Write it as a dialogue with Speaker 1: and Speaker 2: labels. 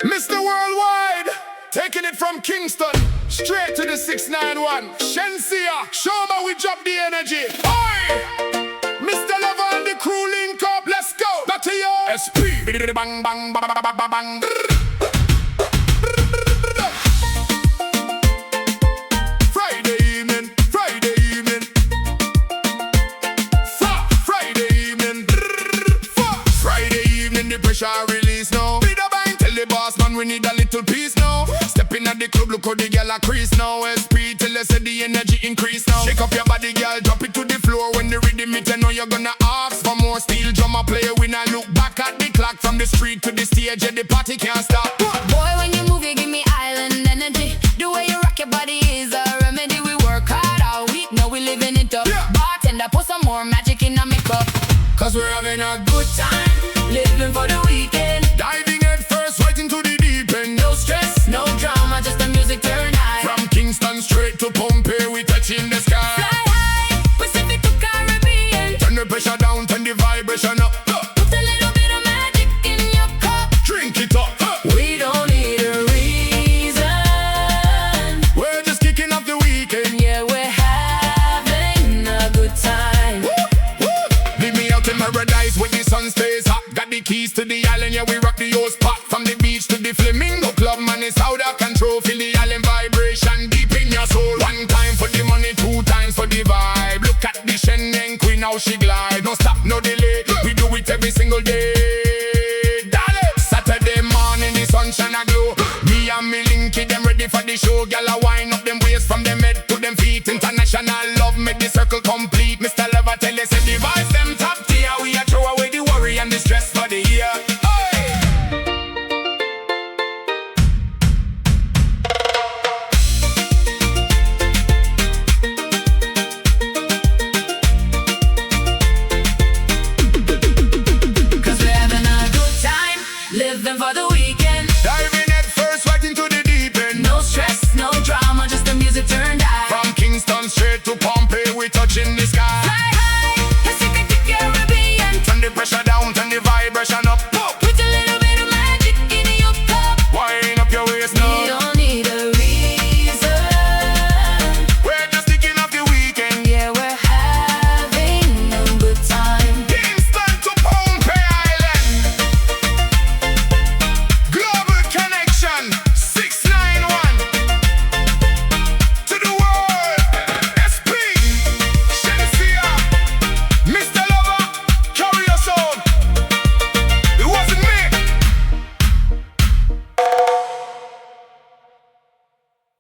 Speaker 1: Mr. Worldwide, taking it from Kingston straight to the 691. Shensia, show me we drop the energy. Oi! Mr. Lover and the crew link up, let's go. Back to you. SP. Bang, bang, bang, bang, bang, bang. Friday evening. Friday evening. The pressure release now. Be the bang, tell the boss man we need a little peace now. Stepping at the club, look how the girl a crease now. SP till they say the energy increase now. Shake up your body, girl, drop it to the floor. When the rhythm hit, you know you're gonna ask for more. Steel drummer player, we now look back at the clock. From the street to the stage, yeah, the party can't stop.
Speaker 2: Boy, when you move, you give me island energy. The way you rock your body is a remedy. We work hard all week, now we living it up.
Speaker 1: Yeah.
Speaker 2: Bartender, put some more magic in our makeup.
Speaker 1: Cause we're having a good time,
Speaker 2: living for the weekend.
Speaker 1: Diving head first right into the deep end.
Speaker 2: No stress, no drama, just the music turn high.
Speaker 1: From Kingston straight to Pompeii, we touching the sky.
Speaker 2: Fly high, Pacific to Caribbean.
Speaker 1: Turn the pressure down, turn the vibration up.
Speaker 2: Put a little bit of magic in your cup.
Speaker 1: Drink it up.
Speaker 2: We don't need a reason.
Speaker 1: We're just kicking off the weekend.
Speaker 2: Yeah, we're having a good time.
Speaker 1: Leave me out in paradise where the sun stays hot. Got the keys to the island, yeah, we rock the whole spot. From the beach to the flamingo club, man, it's out of control. Feel the island vibration deep in your soul. One time for the money, two times for the vibe. Look at the Sheneng queen, how she glide. No stop, no delay, we do it every single day. Dale! Saturday morning, the sunshine a glow. Me and me linky, them ready for the show. Gyal a wind up them waist from them head to them feet. International love, make the circle complete. Mr. Lover tell us, say the vibes them top tier. We a throw away the worry and the stress for the year.
Speaker 2: Living for the weekend.
Speaker 1: Diving head first right into the deep end.
Speaker 2: No stress, no drama, just the music turned high.
Speaker 1: From Kingston straight to Pompeii, we touching the sky.